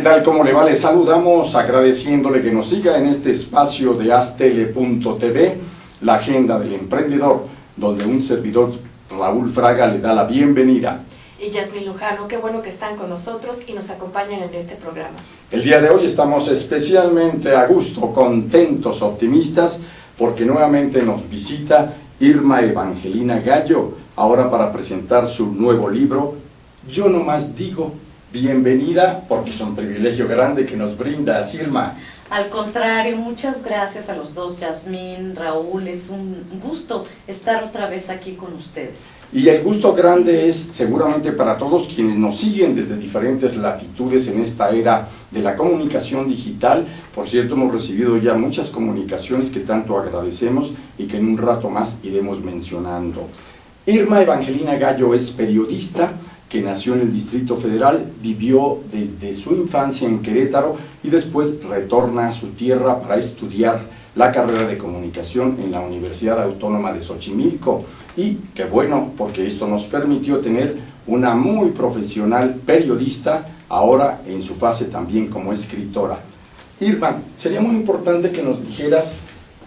tal? ¿Cómo le va? Le saludamos agradeciéndole que nos siga en este espacio de astele.tv, la agenda del emprendedor, donde un servidor, Raúl Fraga, le da la bienvenida. Y Yasmín Lujano, qué bueno que están con nosotros y nos acompañan en este programa. El día de hoy estamos especialmente a gusto, contentos, optimistas, porque nuevamente nos visita Irma Evangelina Gallo, ahora para presentar su nuevo libro, Yo Nomás Digo. Bienvenida, porque es un privilegio grande que nos brindas, Irma. Al contrario, muchas gracias a los dos, Yasmín, Raúl, es un gusto estar otra vez aquí con ustedes. Y el gusto grande es seguramente para todos quienes nos siguen desde diferentes latitudes en esta era de la comunicación digital. Por cierto, hemos recibido ya muchas comunicaciones que tanto agradecemos y que en un rato más iremos mencionando. Irma Evangelina Gallo es periodista, que nació en el Distrito Federal, vivió desde su infancia en Querétaro y después retorna a su tierra para estudiar la carrera de comunicación en la Universidad Autónoma de Xochimilco. Y qué bueno, porque esto nos permitió tener una muy profesional periodista, ahora en su fase también como escritora. Irma, sería muy importante que nos dijeras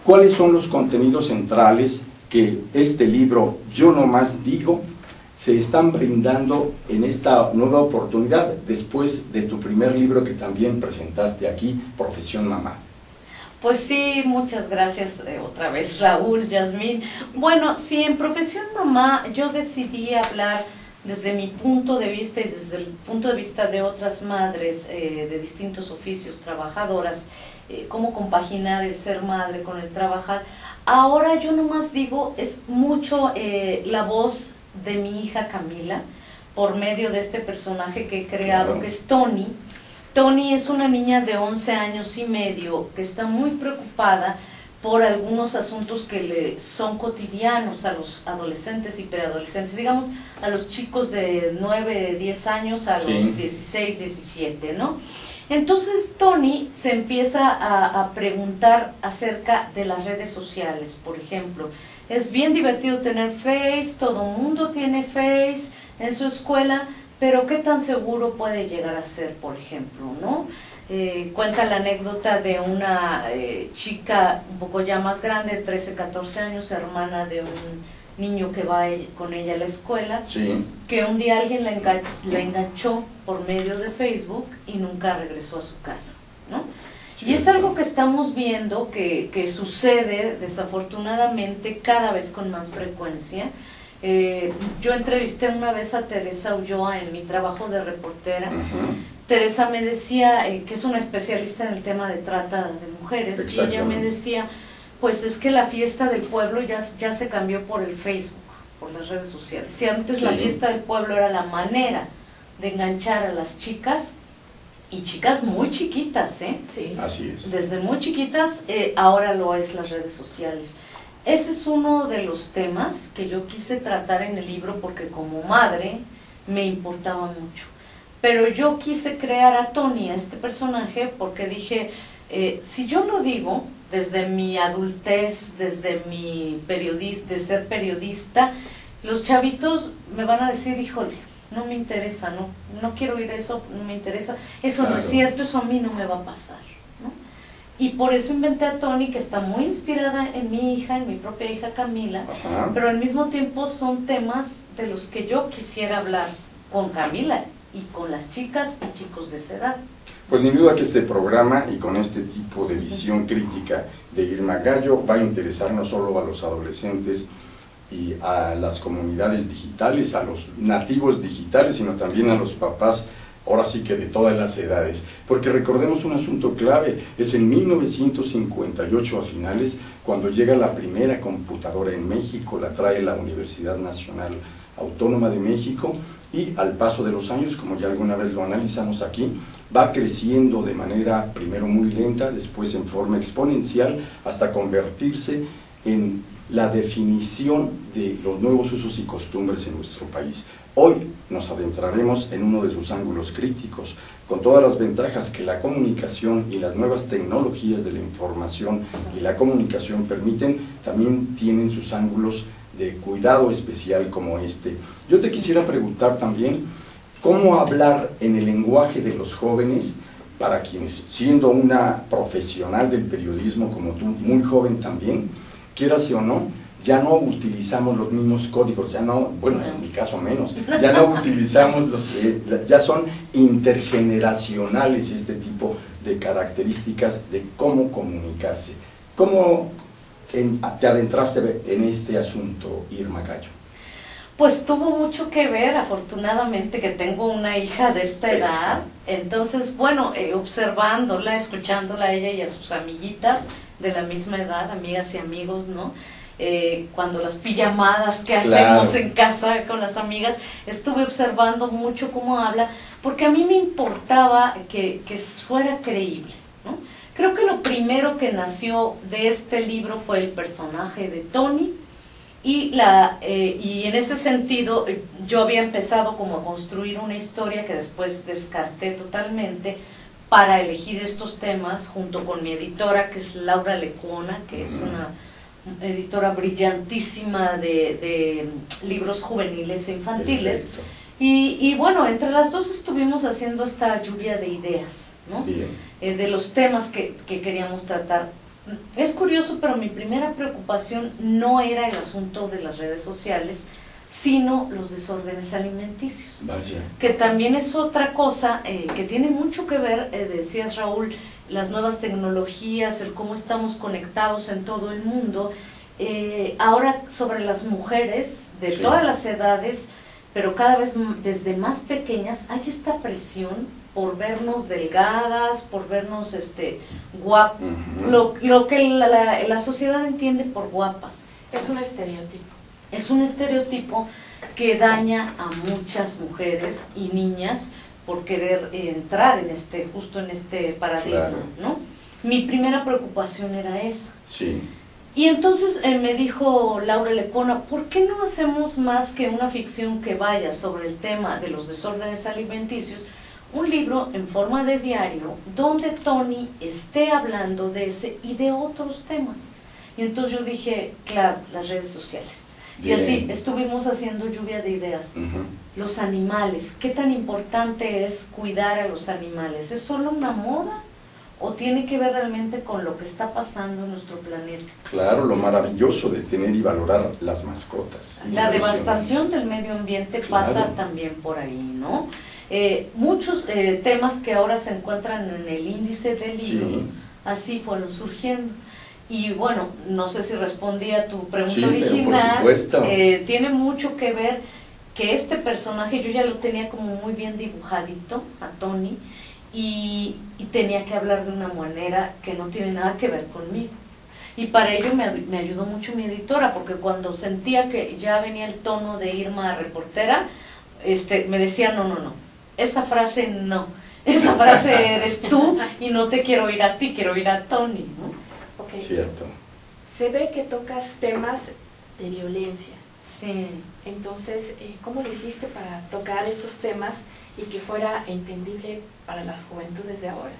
cuáles son los contenidos centrales que este libro, Yo Nomás Digo, se están brindando en esta nueva oportunidad, después de tu primer libro que también presentaste aquí, Profesión Mamá. Pues sí, muchas gracias otra vez, Raúl, Yasmín. Bueno, sí, en Profesión Mamá yo decidí hablar desde mi punto de vista y desde el punto de vista de otras madres de distintos oficios, trabajadoras, cómo compaginar el ser madre con el trabajar. Ahora Yo Nomás Digo es mucho la voz de mi hija Camila, por medio de este personaje que he creado, claro, que es Tony. Tony es una niña de 11 años y medio que está muy preocupada por algunos asuntos que le son cotidianos a los adolescentes y preadolescentes, digamos a los chicos de 9, 10 años a los 16, 17, ¿no? Entonces Tony se empieza a preguntar acerca de las redes sociales, por ejemplo. Es bien divertido tener Face, todo el mundo tiene Face en su escuela, pero ¿qué tan seguro puede llegar a ser, por ejemplo, no? Cuenta la anécdota de una chica un poco ya más grande, 13, 14 años, hermana de un niño que va con ella a la escuela, sí, que un día alguien la enganchó por medio de Facebook y nunca regresó a su casa, ¿no? Y es algo que estamos viendo que sucede desafortunadamente cada vez con más frecuencia. Yo entrevisté una vez a Teresa Ulloa en mi trabajo de reportera. Teresa me decía que es una especialista en el tema de trata de mujeres, y ella me decía, pues es que la fiesta del pueblo ya se cambió por el Facebook, por las redes sociales. Si antes la fiesta del pueblo era la manera de enganchar a las chicas, y chicas muy chiquitas, Sí. Así es. Desde muy chiquitas, ahora lo es las redes sociales. Ese es uno de los temas que yo quise tratar en el libro porque como madre me importaba mucho. Pero yo quise crear a Tony, a este personaje, porque dije, si yo lo digo desde mi adultez, desde mi de ser periodista, los chavitos me van a decir, híjole, no me interesa, no quiero oír eso, no me interesa, eso claro, no es cierto, eso a mí no me va a pasar, ¿no? Y por eso inventé a Tony, que está muy inspirada en mi hija, en mi propia hija Camila, pero al mismo tiempo son temas de los que yo quisiera hablar con Camila y con las chicas y chicos de esa edad. Pues ni duda que este programa y con este tipo de visión crítica de Irma Gallo va a interesar no solo a los adolescentes y a las comunidades digitales, a los nativos digitales, sino también a los papás, ahora sí que de todas las edades. Porque recordemos un asunto clave, es en 1958 a finales, cuando llega la primera computadora en México, la trae la Universidad Nacional Autónoma de México, y al paso de los años, como ya alguna vez lo analizamos aquí, va creciendo de manera primero muy lenta, después en forma exponencial, hasta convertirse en la definición de los nuevos usos y costumbres en nuestro país. Hoy nos adentraremos en uno de sus ángulos críticos, con todas las ventajas que la comunicación y las nuevas tecnologías de la información y la comunicación permiten, también tienen sus ángulos de cuidado especial como este. Yo te quisiera preguntar también, ¿cómo hablar en el lenguaje de los jóvenes para quienes, siendo una profesional del periodismo como tú, muy joven también, quieras o no, ya no utilizamos los mismos códigos, ya no, bueno, en mi caso menos, ya no utilizamos ya son intergeneracionales este tipo de características de cómo comunicarse. ¿Cómo te adentraste en este asunto, Irma Gallo? Pues tuvo mucho que ver, afortunadamente, que tengo una hija de esta edad. Entonces, bueno, observándola, escuchándola a ella y a sus amiguitas de la misma edad, amigas y amigos, ¿no? Cuando las pijamadas que hacemos en casa con las amigas, estuve observando mucho cómo habla, porque a mí me importaba que fuera creíble, ¿no? Creo que lo primero que nació de este libro fue el personaje de Tony, y en ese sentido yo había empezado como a construir una historia que después descarté totalmente para elegir estos temas junto con mi editora, que es Laura Lecuona, que es una editora brillantísima de libros juveniles e infantiles. Y bueno, entre las dos estuvimos haciendo esta lluvia de ideas, ¿no? De los temas que queríamos tratar. Es curioso, pero mi primera preocupación no era el asunto de las redes sociales, sino los desórdenes alimenticios. Vaya. Que también es otra cosa que tiene mucho que ver, decías Raúl, las nuevas tecnologías, el cómo estamos conectados en todo el mundo. Ahora sobre las mujeres de todas las edades, pero cada vez desde más pequeñas, hay esta presión por vernos delgadas, por vernos guapas, lo que la sociedad entiende por guapas. Es un estereotipo. Es un estereotipo que daña a muchas mujeres y niñas por querer entrar en justo en este paradigma, ¿no? Mi primera preocupación era esa. Sí. Y entonces me dijo Laura Lecona, ¿por qué no hacemos más que una ficción que vaya sobre el tema de los desórdenes alimenticios? Un libro en forma de diario donde Tony esté hablando de ese y de otros temas. Y entonces yo dije, claro, las redes sociales. Bien. Y así estuvimos haciendo lluvia de ideas. Los animales, ¿qué tan importante es cuidar a los animales? ¿Es solo una moda o tiene que ver realmente con lo que está pasando en nuestro planeta? Claro, lo maravilloso de tener y valorar las mascotas. La devastación del medio ambiente pasa también por ahí, ¿no? Muchos temas que ahora se encuentran en el índice del libro, así fueron surgiendo. Y bueno, no sé si respondí a tu pregunta original, por supuesto. Tiene mucho que ver que este personaje yo ya lo tenía como muy bien dibujadito, a Tony, y tenía que hablar de una manera que no tiene nada que ver conmigo. Y para ello me ayudó mucho mi editora, porque cuando sentía que ya venía el tono de Irma reportera, me decía, no, esa frase no, esa frase eres tú y no te quiero oír a ti, quiero oír a Tony, ¿no? Okay. Cierto. Se ve que tocas temas de violencia. Sí. Entonces, ¿cómo lo hiciste para tocar estos temas y que fuera entendible para las juventudes de ahora,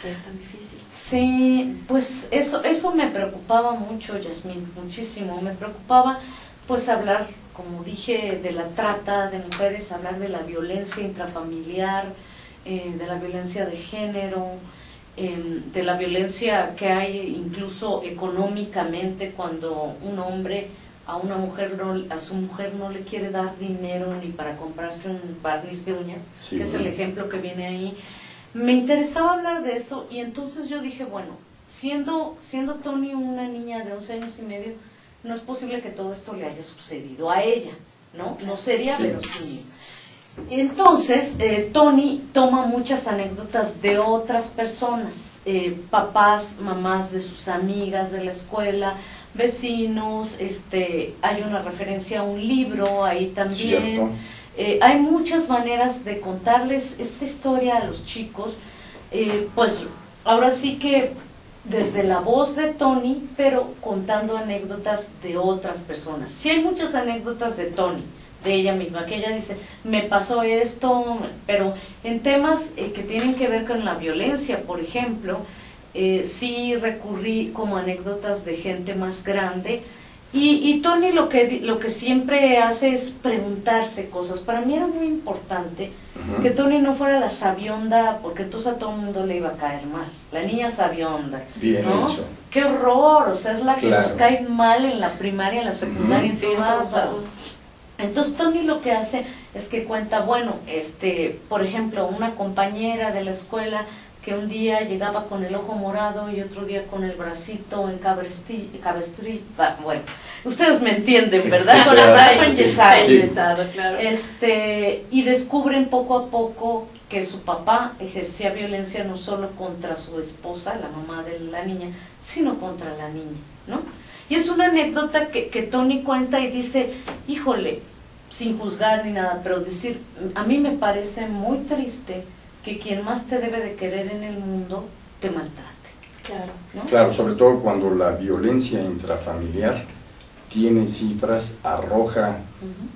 que es tan difícil? Sí, pues eso me preocupaba mucho, Yasmín, muchísimo. Me preocupaba pues hablar, como dije, de la trata de mujeres, hablar de la violencia intrafamiliar, de la violencia de género, de la violencia que hay incluso económicamente cuando un hombre a su mujer no le quiere dar dinero ni para comprarse un barniz de uñas, que es el ejemplo que viene ahí. Me interesaba hablar de eso y entonces yo dije, bueno, siendo Tony una niña de 11 años y medio, no es posible que todo esto le haya sucedido a ella, ¿no? No sería verosímil. Entonces, Tony toma muchas anécdotas de otras personas, papás, mamás de sus amigas de la escuela, vecinos, hay una referencia a un libro ahí también. Hay muchas maneras de contarles esta historia a los chicos, pues ahora sí que desde la voz de Tony, pero contando anécdotas de otras personas. Sí hay muchas anécdotas de Tony, de ella misma, que ella dice, me pasó esto, pero en temas que tienen que ver con la violencia, por ejemplo, sí recurrí como anécdotas de gente más grande, Y Tony lo que siempre hace es preguntarse cosas. Para mí era muy importante que Tony no fuera la sabionda, porque entonces a todo el mundo le iba a caer mal. La niña sabionda. Bien ¿no? hecho. ¡Qué horror! O sea, es la que Claro. nos cae mal en la primaria, en la secundaria, en Sí, todos todos lados. Entonces Tony lo que hace es que cuenta, bueno, por ejemplo, una compañera de la escuela que un día llegaba con el ojo morado y otro día con el bracito en cabestrita, bueno, ustedes me entienden, ¿verdad? Sí, Con el claro. brazo enyesado. Sí. Enyesado, claro. Y descubren poco a poco que su papá ejercía violencia no solo contra su esposa, la mamá de la niña, sino contra la niña, ¿no? Y es una anécdota que Tony cuenta y dice, híjole, sin juzgar ni nada, pero decir, a mí me parece muy triste que quien más te debe de querer en el mundo te maltrate. Claro. ¿no? Claro, sobre todo cuando la violencia intrafamiliar tiene cifras, arroja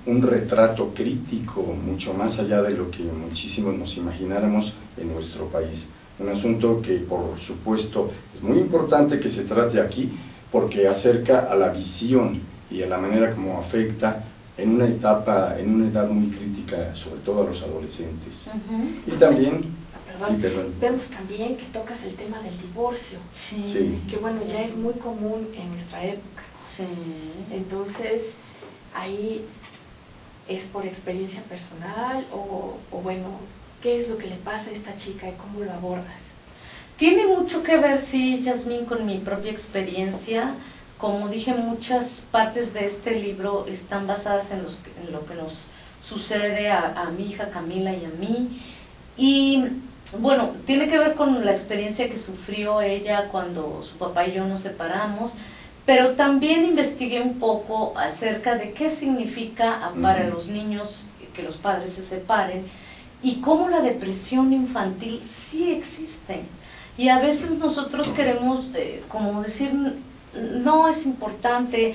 un retrato crítico mucho más allá de lo que muchísimos nos imagináramos en nuestro país. Un asunto que por supuesto es muy importante que se trate aquí porque acerca a la visión y a la manera como afecta en una edad muy crítica, sobre todo a los adolescentes. Y también, Perdón. sí, perdón. Vemos también que tocas el tema del divorcio, Sí. que bueno, ya es muy común en nuestra época. Sí. Entonces, ahí es por experiencia personal o bueno, ¿qué es lo que le pasa a esta chica y cómo lo abordas? Tiene mucho que ver, sí, Yasmín, con mi propia experiencia. Como dije, muchas partes de este libro están basadas en lo que nos sucede a mi hija Camila y a mí. Y bueno, tiene que ver con la experiencia que sufrió ella cuando su papá y yo nos separamos, pero también investigué un poco acerca de qué significa para los niños que los padres se separen y cómo la depresión infantil sí existe. Y a veces nosotros queremos, como decir, no es importante,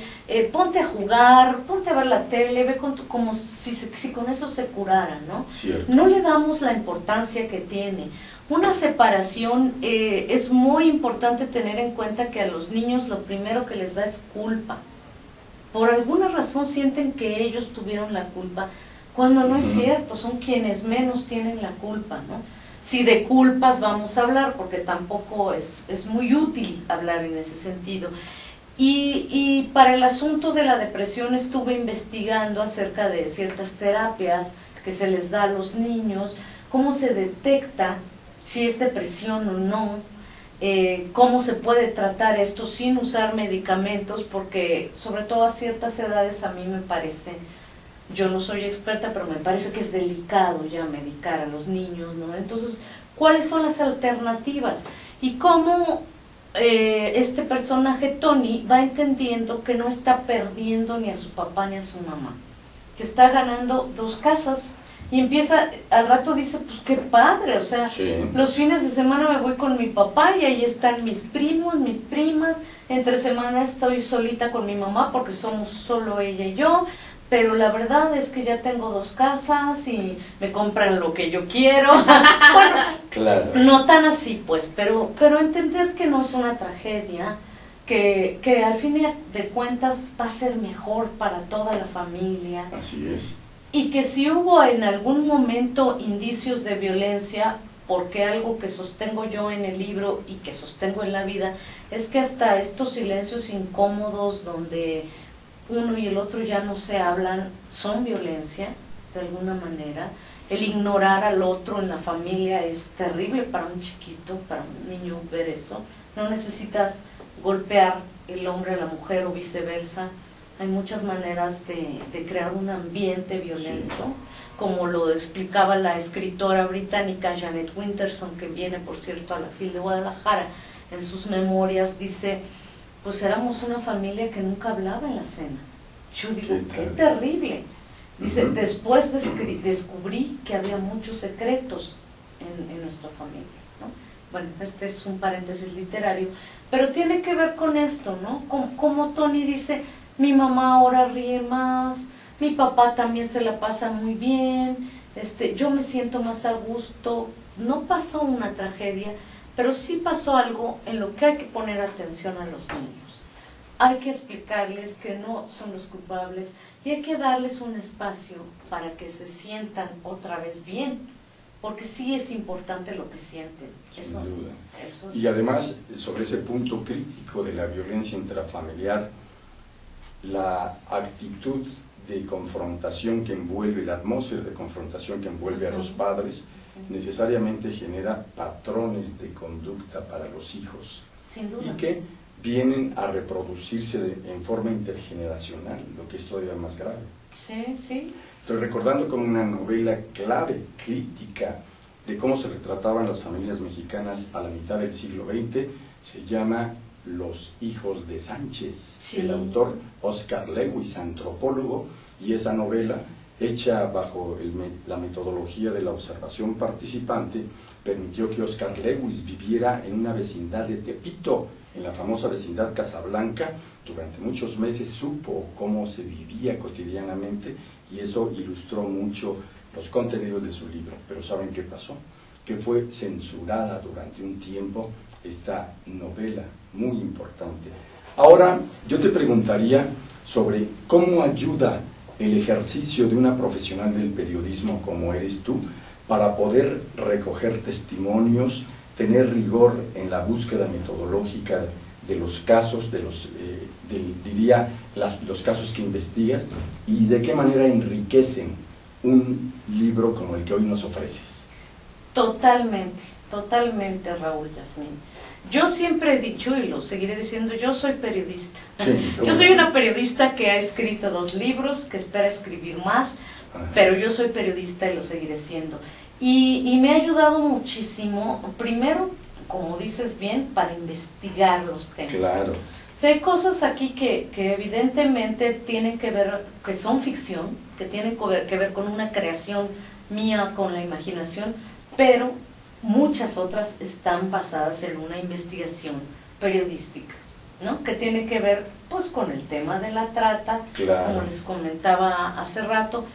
ponte a jugar, ponte a ver la tele, ve como si con eso se curara, ¿no? Cierto. No le damos la importancia que tiene. Una separación es muy importante tener en cuenta que a los niños lo primero que les da es culpa. Por alguna razón sienten que ellos tuvieron la culpa, cuando no es cierto, son quienes menos tienen la culpa, ¿no? Si de culpas vamos a hablar, porque tampoco es muy útil hablar en ese sentido. Y para el asunto de la depresión estuve investigando acerca de ciertas terapias que se les da a los niños, cómo se detecta si es depresión o no, cómo se puede tratar esto sin usar medicamentos, porque sobre todo a ciertas edades a mí me parece, yo no soy experta, pero me parece que es delicado ya medicar a los niños, ¿no? Entonces, ¿cuáles son las alternativas? Y cómo este personaje, Tony, va entendiendo que no está perdiendo ni a su papá ni a su mamá, que está ganando 2 casas, y empieza, al rato dice, pues qué padre, o sea, Sí. los fines de semana me voy con mi papá y ahí están mis primos, mis primas, entre semana estoy solita con mi mamá porque somos solo ella y yo, pero la verdad es que ya tengo 2 casas y me compran lo que yo quiero. Bueno, Claro. no tan así pues, pero entender que no es una tragedia, que al fin de cuentas va a ser mejor para toda la familia, Así es. y que si hubo en algún momento indicios de violencia, porque algo que sostengo yo en el libro y que sostengo en la vida, es que hasta estos silencios incómodos donde uno y el otro ya no se hablan, son violencia, de alguna manera. El ignorar al otro en la familia es terrible para un chiquito, para un niño ver eso. No necesitas golpear el hombre a la mujer o viceversa. Hay muchas maneras de crear un ambiente violento, como lo explicaba la escritora británica Janet Winterson, que viene, por cierto, a la FIL de Guadalajara. En sus memorias dice, pues éramos una familia que nunca hablaba en la cena. Yo digo, qué terrible. Dice, después descubrí que había muchos secretos en nuestra familia, ¿no? Bueno, este es un paréntesis literario, pero tiene que ver con esto, ¿no? Como Tony dice, mi mamá ahora ríe más, mi papá también se la pasa muy bien, yo me siento más a gusto. No pasó una tragedia, pero sí pasó algo en lo que hay que poner atención a los niños. hay que explicarles que no son los culpables y hay que darles un espacio para que se sientan otra vez bien, porque sí es importante lo que sienten. Sin duda. Eso es... Y además, sobre ese punto crítico de la violencia intrafamiliar, la actitud de confrontación que envuelve, la atmósfera de confrontación que envuelve a los padres, necesariamente genera patrones de conducta para los hijos. Sin duda. Y que vienen a reproducirse en forma intergeneracional, lo que es todavía más grave. Sí, sí. Estoy recordando como una novela clave, crítica, de cómo se retrataban las familias mexicanas a la mitad del siglo XX, se llama Los hijos de Sánchez, sí. El autor Oscar Lewis, antropólogo, y esa novela, hecha bajo la metodología de la observación participante, permitió que Oscar Lewis viviera en una vecindad de Tepito, en la famosa vecindad Casablanca. Durante muchos meses supo cómo se vivía cotidianamente y eso ilustró mucho los contenidos de su libro. Pero ¿saben qué pasó? Que fue censurada durante un tiempo esta novela muy importante. Ahora yo te preguntaría sobre cómo ayuda el ejercicio de una profesional del periodismo como eres tú para poder recoger testimonios, tener rigor en la búsqueda metodológica de los casos, los casos que investigas, y de qué manera enriquecen un libro como el que hoy nos ofreces. Totalmente, totalmente, Raúl, Yasmín. Yo siempre he dicho, y lo seguiré diciendo, yo soy periodista. Sí, yo soy una periodista que ha escrito 2 libros, que espera escribir más, pero yo soy periodista y lo seguiré siendo. Y me ha ayudado muchísimo, primero, como dices bien, para investigar los temas. Claro. O sea, hay cosas aquí que evidentemente tienen que ver, que son ficción, que tienen que ver con una creación mía, con la imaginación, pero muchas otras están basadas en una investigación periodística, ¿no? Que tiene que ver pues con el tema de la trata, claro. Como les comentaba hace rato.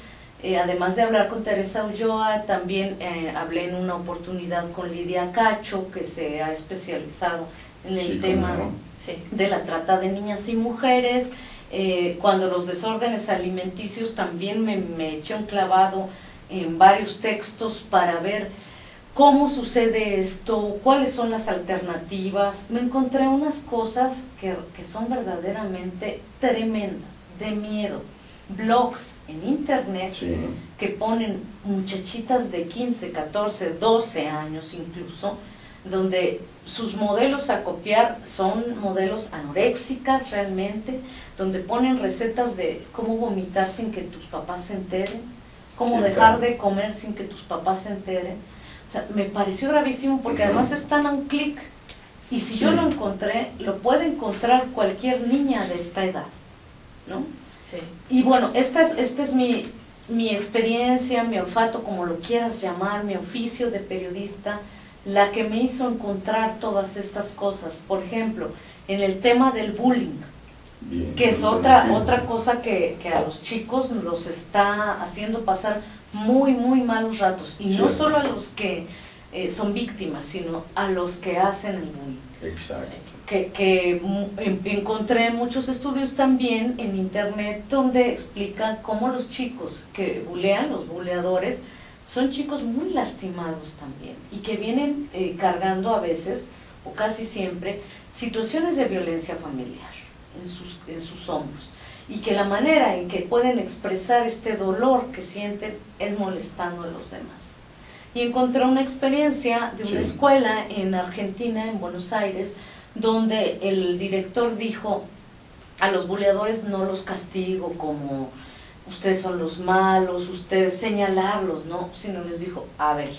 Además de hablar con Teresa Ulloa, también hablé en una oportunidad con Lidia Cacho, que se ha especializado en el tema de la trata de niñas y mujeres. Cuando los desórdenes alimenticios, también me eché un clavado en varios textos para ver cómo sucede esto, cuáles son las alternativas. Me encontré unas cosas que son verdaderamente tremendas, de miedo. Blogs en internet que ponen muchachitas de 15, 14, 12 años incluso, donde sus modelos a copiar son modelos anoréxicas realmente, donde ponen recetas de cómo vomitar sin que tus papás se enteren, cómo dejar de comer sin que tus papás se enteren. O sea, me pareció gravísimo porque además están a un clic, y si yo lo encontré, lo puede encontrar cualquier niña de esta edad, ¿no? Sí. Y bueno, esta es mi experiencia, mi olfato, como lo quieras llamar, mi oficio de periodista, la que me hizo encontrar todas estas cosas. Por ejemplo, en el tema del bullying, Bien, que es otra cosa que a los chicos los está haciendo pasar muy, muy malos ratos. Y no solo a los que son víctimas, sino a los que hacen el bullying. Exacto. Que encontré muchos estudios también en internet donde explican cómo los chicos que bulean, los buleadores, son chicos muy lastimados también y que vienen cargando a veces, o casi siempre, situaciones de violencia familiar en sus hombros, y que la manera en que pueden expresar este dolor que sienten es molestando a los demás. Y encontré una experiencia de una escuela en Argentina, en Buenos Aires, donde el director dijo: a los buleadores no los castigo como ustedes son los malos, ustedes señalarlos, no, sino les dijo: a ver,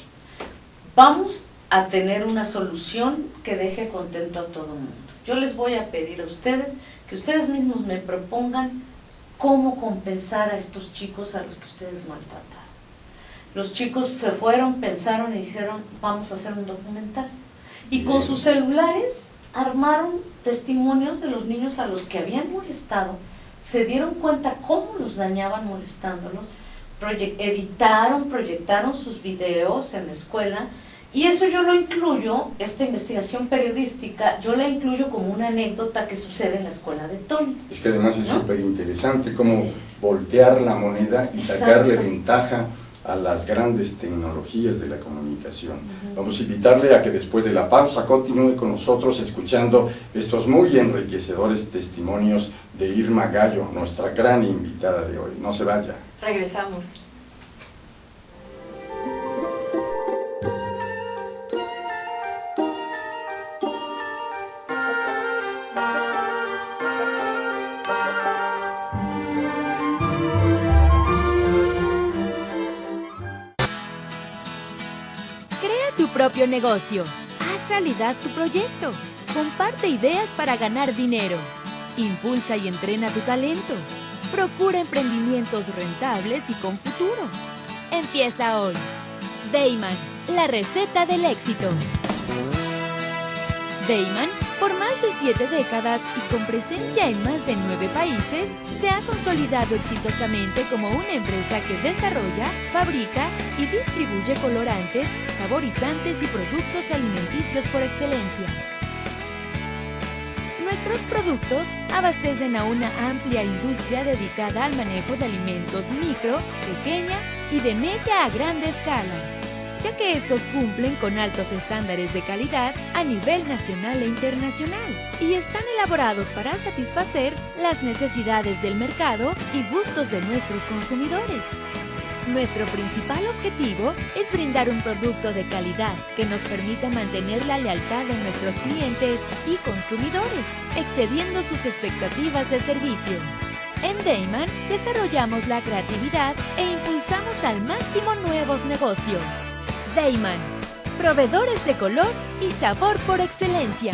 vamos a tener una solución que deje contento a todo el mundo. Yo les voy a pedir a ustedes que ustedes mismos me propongan cómo compensar a estos chicos a los que ustedes maltrataron. Los chicos se fueron, pensaron y dijeron: vamos a hacer un documental. Y con sus celulares armaron testimonios de los niños a los que habían molestado, se dieron cuenta cómo los dañaban molestándolos, proyectaron sus videos en la escuela Y eso yo lo incluyo, esta investigación periodística, yo la incluyo como una anécdota que sucede en la escuela de Tony. Es que además es ¿no? súper interesante cómo Sí. voltear la moneda y sacarle Exacto. ventaja a las grandes tecnologías de la comunicación. Vamos a invitarle a que después de la pausa continúe con nosotros escuchando estos muy enriquecedores testimonios de Irma Gallo, nuestra gran invitada de hoy. No se vaya. Regresamos. Crea tu propio negocio. Haz realidad tu proyecto. Comparte ideas para ganar dinero. Impulsa y entrena tu talento. Procura emprendimientos rentables y con futuro. Empieza hoy. Dayman, la receta del éxito. Dayman, por más de 7 décadas y con presencia en más de 9 países, se ha consolidado exitosamente como una empresa que desarrolla, fabrica y distribuye colorantes, saborizantes y productos alimenticios por excelencia. Nuestros productos abastecen a una amplia industria dedicada al manejo de alimentos micro, pequeña y de media a grande escala, ya que estos cumplen con altos estándares de calidad a nivel nacional e internacional y están elaborados para satisfacer las necesidades del mercado y gustos de nuestros consumidores. Nuestro principal objetivo es brindar un producto de calidad que nos permita mantener la lealtad de nuestros clientes y consumidores, excediendo sus expectativas de servicio. En Dayman desarrollamos la creatividad e impulsamos al máximo nuevos negocios. Dayman, proveedores de color y sabor por excelencia.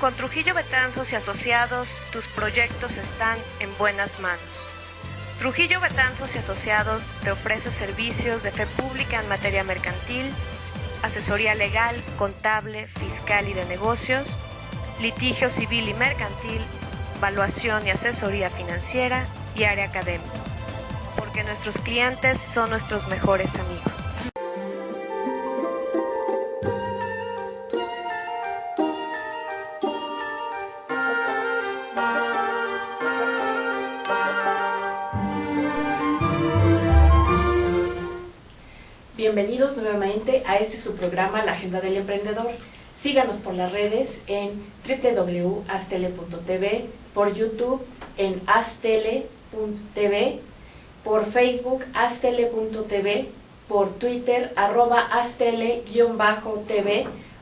Con Trujillo Betanzos y Asociados, tus proyectos están en buenas manos. Trujillo Betanzos y Asociados te ofrece servicios de fe pública en materia mercantil, asesoría legal, contable, fiscal y de negocios, litigio civil y mercantil, evaluación y asesoría financiera y área académica, porque nuestros clientes son nuestros mejores amigos. Bienvenidos nuevamente a este su programa, La Agenda del Emprendedor. Síganos por las redes en www.astele.tv, por YouTube en astele.tv, por Facebook astele.tv, por Twitter @astele_tv,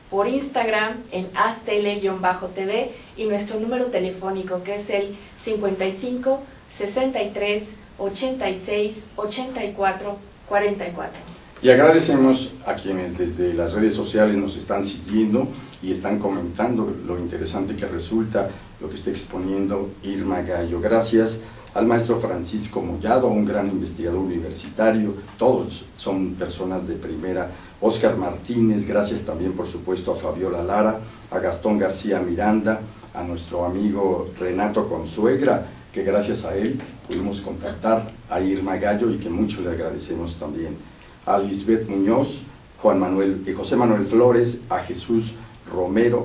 por Instagram en astele_tv y nuestro número telefónico que es el 55 63 86 84 44. Y agradecemos a quienes desde las redes sociales nos están siguiendo y están comentando lo interesante que resulta lo que está exponiendo Irma Gallo. Gracias al maestro Francisco Mollado, un gran investigador universitario, todos son personas de primera, Óscar Martínez, gracias también por supuesto a Fabiola Lara, a Gastón García Miranda, a nuestro amigo Renato Consuegra, que gracias a él pudimos contactar a Irma Gallo y que mucho le agradecemos también, a Lisbeth Muñoz, José Manuel Flores, a Jesús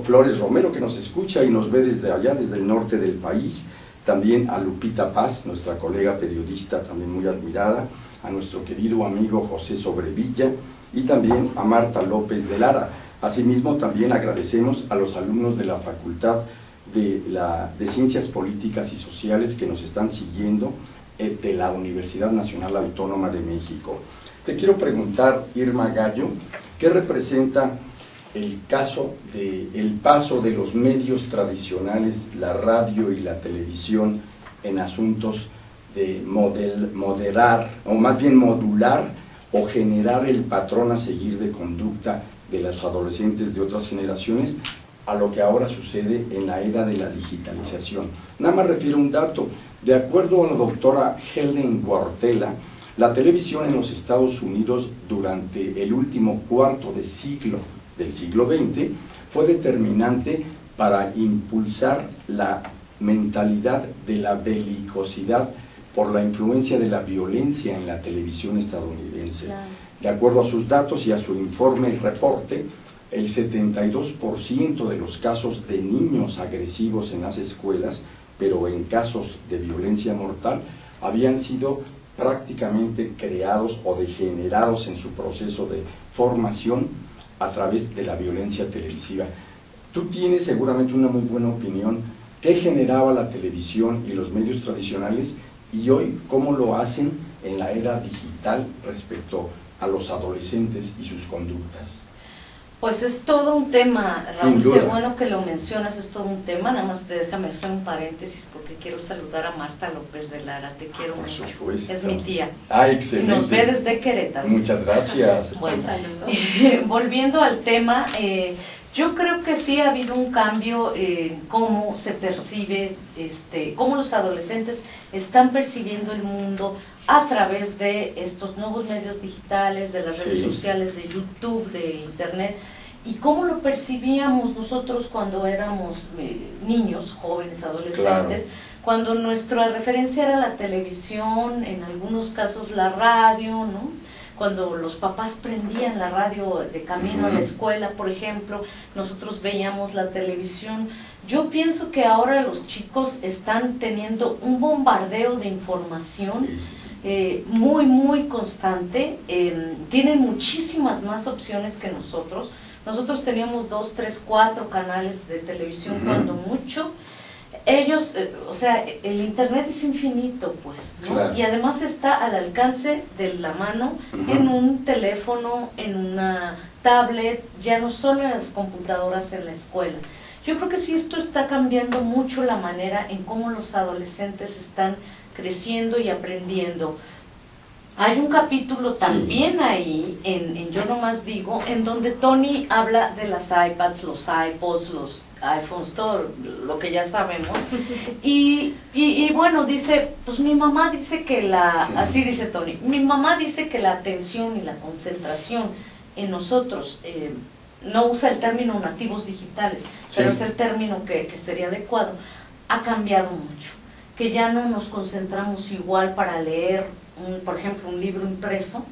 Flores Romero, que nos escucha y nos ve desde allá, desde el norte del país, también a Lupita Paz, nuestra colega periodista también muy admirada, a nuestro querido amigo José Sobrevilla y también a Marta López de Lara. Asimismo también agradecemos a los alumnos de la Facultad de Ciencias Políticas y Sociales que nos están siguiendo de la Universidad Nacional Autónoma de México. Te quiero preguntar, Irma Gallo, ¿qué representa el paso de los medios tradicionales, la radio y la televisión, en asuntos de modular o generar el patrón a seguir de conducta de los adolescentes de otras generaciones a lo que ahora sucede en la era de la digitalización? Nada más refiero un dato. De acuerdo a la doctora Helen Guartela, la televisión en los Estados Unidos durante el último cuarto de siglo del siglo XX fue determinante para impulsar la mentalidad de la belicosidad por la influencia de la violencia en la televisión estadounidense. Claro. De acuerdo a sus datos y a su informe, el reporte, el 72% de los casos de niños agresivos en las escuelas, pero en casos de violencia mortal, habían sido prácticamente creados o degenerados en su proceso de formación a través de la violencia televisiva. Tú tienes seguramente una muy buena opinión. ¿Qué generaba la televisión y los medios tradicionales y hoy cómo lo hacen en la era digital respecto a los adolescentes y sus conductas? Pues es todo un tema, Raúl, qué bueno que lo mencionas, es todo un tema. Nada más déjame hacer un paréntesis porque quiero saludar a Marta López de Lara, te quiero mucho, supuesto. Es mi tía. Ah, excelente. Y nos ve desde Querétaro. Muchas gracias. Bueno, volviendo al tema, yo creo que sí ha habido un cambio en cómo se percibe, cómo los adolescentes están percibiendo el mundo a través de estos nuevos medios digitales, de las redes sociales, de YouTube, de Internet, y cómo lo percibíamos nosotros cuando éramos niños, jóvenes, adolescentes, cuando nuestra referencia era la televisión, en algunos casos la radio, ¿no? Cuando los papás prendían la radio de camino a la escuela, por ejemplo, nosotros veíamos la televisión. Yo pienso que ahora los chicos están teniendo un bombardeo de información muy, muy constante. Tienen muchísimas más opciones que nosotros. Nosotros teníamos 2, 3, 4 canales de televisión cuando mucho. Ellos, o sea, el internet es infinito, pues, ¿no? Claro. Y además está al alcance de la mano en un teléfono, en una tablet, ya no solo en las computadoras en la escuela. Yo creo que sí, esto está cambiando mucho la manera en cómo los adolescentes están creciendo y aprendiendo. Hay un capítulo también ahí, en Yo Nomás Digo, en donde Tony habla de las iPads, los iPods, los iPhones, todo lo que ya sabemos. Y bueno, dice, pues mi mamá dice que así dice Tony, mi mamá dice que la atención y la concentración en nosotros, no usa el término nativos digitales, pero es el término que sería adecuado, ha cambiado mucho, que ya no nos concentramos igual para leer, por ejemplo, un libro impreso,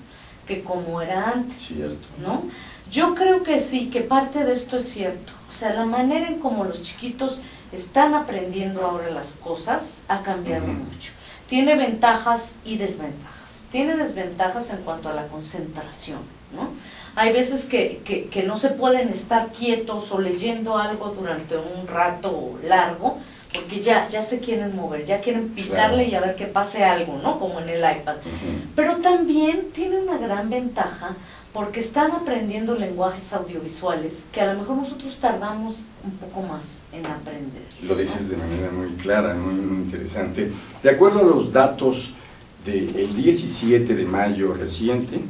que como era antes. Cierto. ¿No? Yo creo que sí, que parte de esto es cierto. O sea, la manera en cómo los chiquitos están aprendiendo ahora las cosas ha cambiado mucho. Tiene ventajas y desventajas. Tiene desventajas en cuanto a la concentración, ¿no? Hay veces que no se pueden estar quietos o leyendo algo durante un rato largo, porque ya se quieren mover, ya quieren picarle y a ver que pase algo, ¿no? Como en el iPad. Pero también tiene una gran ventaja porque están aprendiendo lenguajes audiovisuales que a lo mejor nosotros tardamos un poco más en aprender. Lo dices de manera muy clara, muy interesante. De acuerdo a los datos del 17 de mayo reciente,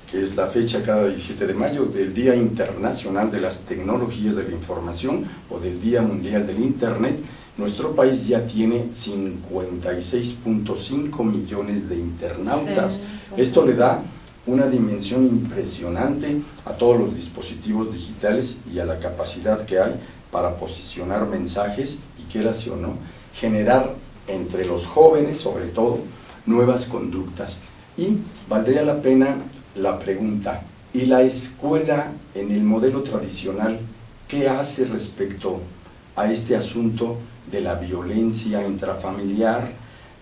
que es la fecha cada 17 de mayo del Día Internacional de las Tecnologías de la Información o del Día Mundial del Internet, Nuestro país ya tiene 56.5 millones de internautas. Sí, Esto le da una dimensión impresionante a todos los dispositivos digitales y a la capacidad que hay para posicionar mensajes y, quieras o no, generar entre los jóvenes, sobre todo, nuevas conductas. Y valdría la pena la pregunta, ¿y la escuela en el modelo tradicional qué hace respecto a este asunto de la violencia intrafamiliar,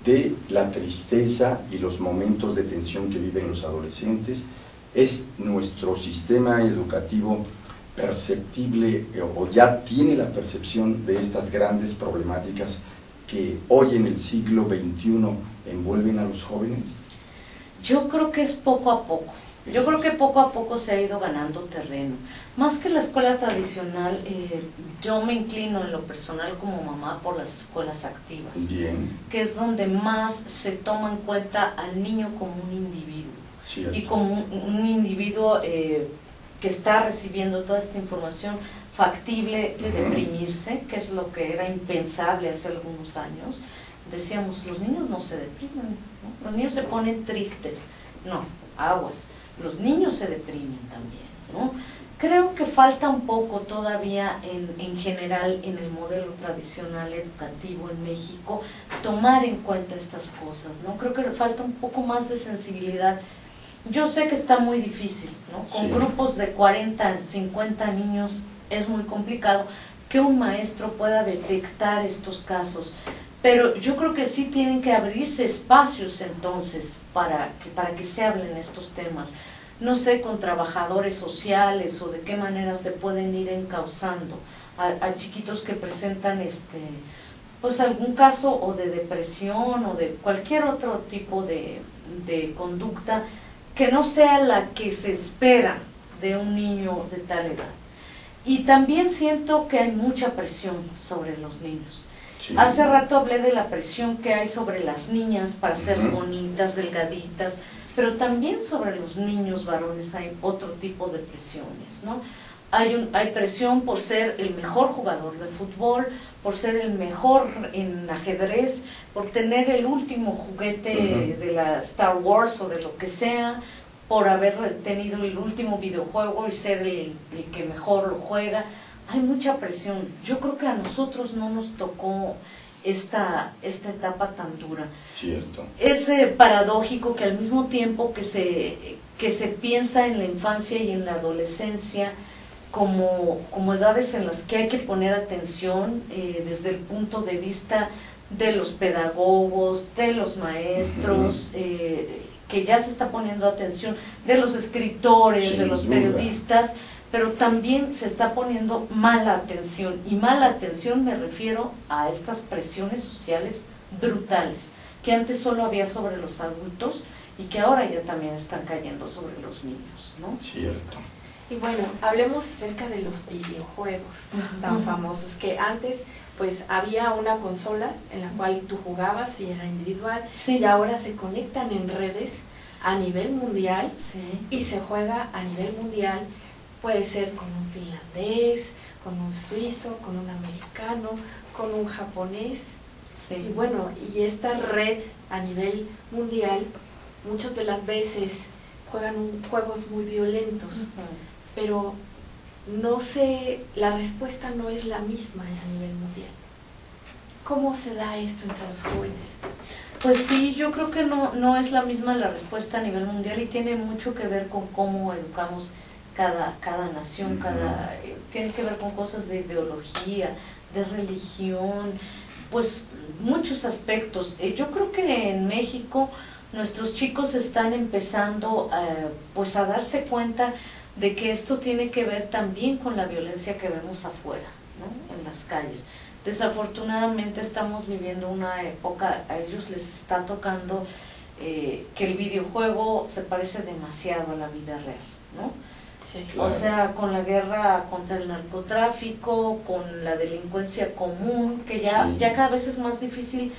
de la tristeza y los momentos de tensión que viven los adolescentes? ¿Es nuestro sistema educativo perceptible o ya tiene la percepción de estas grandes problemáticas que hoy en el siglo XXI envuelven a los jóvenes? Yo creo que es poco a poco. Yo creo que poco a poco se ha ido ganando terreno. Más que la escuela tradicional, yo me inclino en lo personal como mamá por las escuelas activas. Bien. Que es donde más se toma en cuenta al niño como un individuo. Cierto. Y como un individuo que está recibiendo toda esta información factible de deprimirse, que es lo que era impensable hace algunos años. Decíamos, los niños no se deprimen, ¿no? Los niños se ponen tristes. No, aguas. Los niños se deprimen también, ¿no? Creo que falta un poco todavía en general en el modelo tradicional educativo en México tomar en cuenta estas cosas, ¿no? Creo que le falta un poco más de sensibilidad. Yo sé que está muy difícil, ¿no? Con Sí. grupos de 40, 50 niños es muy complicado que un maestro pueda detectar estos casos. Pero yo creo que sí tienen que abrirse espacios entonces para que se hablen estos temas. No sé, con trabajadores sociales o de qué manera se pueden ir encauzando a chiquitos que presentan pues algún caso o de depresión o de cualquier otro tipo de conducta que no sea la que se espera de un niño de tal edad. Y también siento que hay mucha presión sobre los niños. Sí. Hace rato hablé de la presión que hay sobre las niñas para ser Ujú. bonitas, delgaditas, pero también sobre los niños varones hay otro tipo de presiones, ¿no? Hay presión por ser el mejor jugador de fútbol, por ser el mejor en ajedrez, por tener el último juguete de la Star Wars o de lo que sea, por haber tenido el último videojuego y ser el que mejor lo juega. Hay mucha presión. Yo creo que a nosotros no nos tocó esta etapa tan dura. Cierto. Es paradójico que al mismo tiempo que se piensa en la infancia y en la adolescencia como edades en las que hay que poner atención desde el punto de vista de los pedagogos, de los maestros, que ya se está poniendo atención, de los escritores, Sin de los duda. periodistas, pero también se está poniendo mala atención, y mala atención me refiero a estas presiones sociales brutales, que antes solo había sobre los adultos y que ahora ya también están cayendo sobre los niños, ¿no? Cierto. Y bueno, hablemos acerca de los videojuegos tan famosos, que antes pues había una consola en la cual tú jugabas y era individual, Sí. y ahora se conectan en redes a nivel mundial Sí. y se juega a nivel mundial. Puede ser con un finlandés, con un suizo, con un americano, con un japonés. Sí. Y bueno, y esta red a nivel mundial muchas de las veces juegan juegos muy violentos, pero no sé, la respuesta no es la misma a nivel mundial. ¿Cómo se da esto entre los jóvenes? Pues sí, yo creo que no es la misma la respuesta a nivel mundial y tiene mucho que ver con cómo educamos cada nación, tiene que ver con cosas de ideología, de religión, pues muchos aspectos. Yo creo que en México nuestros chicos están empezando pues a darse cuenta de que esto tiene que ver también con la violencia que vemos afuera, ¿no? En las calles. Desafortunadamente estamos viviendo una época, a ellos les está tocando que el videojuego se parece demasiado a la vida real, ¿no? Sí. Claro. O sea, con la guerra contra el narcotráfico, con la delincuencia común, que ya Sí. cada vez es más difícil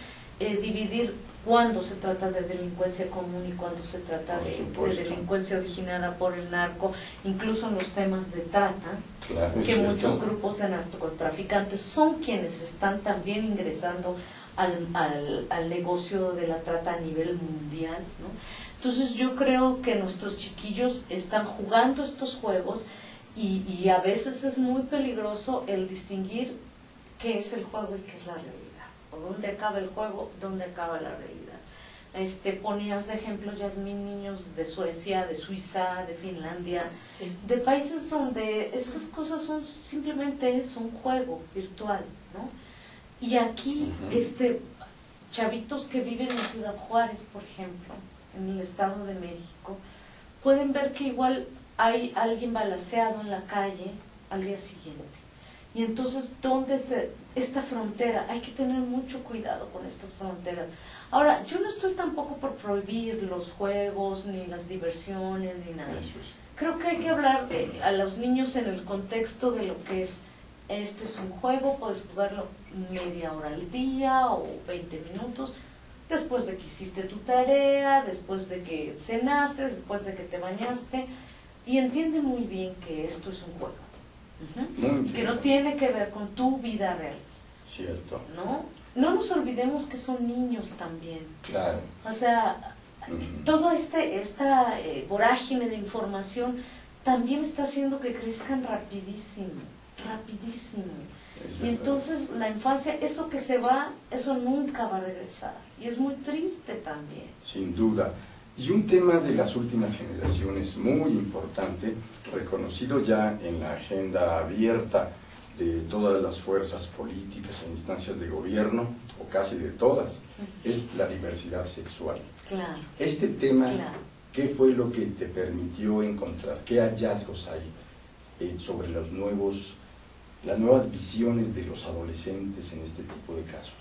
dividir cuándo se trata de delincuencia común y cuándo se trata de delincuencia originada por el narco, incluso en los temas de trata, claro, que muchos grupos de narcotraficantes son quienes están también ingresando al negocio de la trata a nivel mundial, ¿no? Entonces yo creo que nuestros chiquillos están jugando estos juegos y a veces es muy peligroso el distinguir qué es el juego y qué es la realidad. O dónde acaba el juego, dónde acaba la realidad. Ponías de ejemplo, Yasmín, niños de Suecia, de Suiza, de Finlandia, Sí. de países donde estas cosas son simplemente es un juego virtual, ¿no? Y aquí, chavitos que viven en Ciudad Juárez, por ejemplo, en el Estado de México, pueden ver que igual hay alguien balaceado en la calle al día siguiente. Y entonces, ¿dónde es esta frontera? Hay que tener mucho cuidado con estas fronteras. Ahora, yo no estoy tampoco por prohibir los juegos, ni las diversiones, ni nada. Creo que hay que hablar a los niños en el contexto de lo que es, este es un juego, puedes jugarlo media hora al día o 20 minutos, después de que hiciste tu tarea, después de que cenaste, después de que te bañaste, y entiende muy bien que esto es un juego. Que no tiene que ver con tu vida real. Cierto. No nos olvidemos que son niños también. Claro. O sea, toda esta vorágine de información también está haciendo que crezcan rapidísimo. Y entonces la infancia, eso que se va, eso nunca va a regresar. Y es muy triste también. Sin duda. Y un tema de las últimas generaciones muy importante, reconocido ya en la agenda abierta de todas las fuerzas políticas e instancias de gobierno, o casi de todas, es la diversidad sexual. Claro. Este tema, ¿qué fue lo que te permitió encontrar? ¿Qué hallazgos hay sobre las nuevas visiones de los adolescentes en este tipo de casos?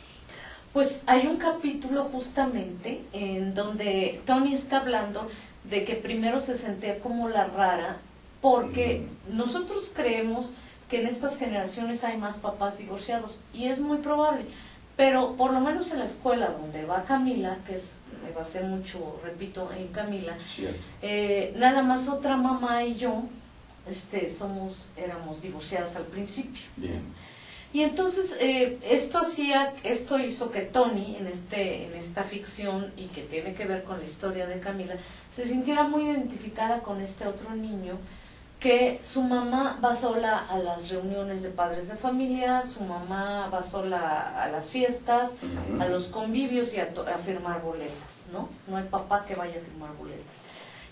Pues hay un capítulo justamente en donde Tony está hablando de que primero se sentía como la rara, porque nosotros creemos que en estas generaciones hay más papás divorciados, y es muy probable, pero por lo menos en la escuela donde va Camila, que me basé mucho, repito, en Camila, nada más otra mamá y yo éramos divorciadas al principio. Bien. Y entonces esto hizo que Tony, en esta ficción, y que tiene que ver con la historia de Camila, se sintiera muy identificada con este otro niño, que su mamá va sola a las reuniones de padres de familia, su mamá va sola a las fiestas, a los convivios y a firmar boletas, ¿no? No hay papá que vaya a firmar boletas.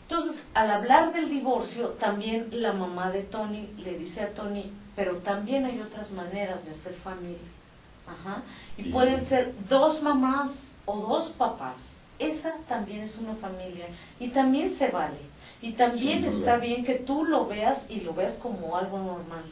Entonces, al hablar del divorcio, también la mamá de Tony le dice a Tony, pero también hay otras maneras de hacer familia. Y pueden ser 2 mamás o 2 papás. Esa también es una familia y también se vale. Y también está bien que tú lo veas y lo veas como algo normal.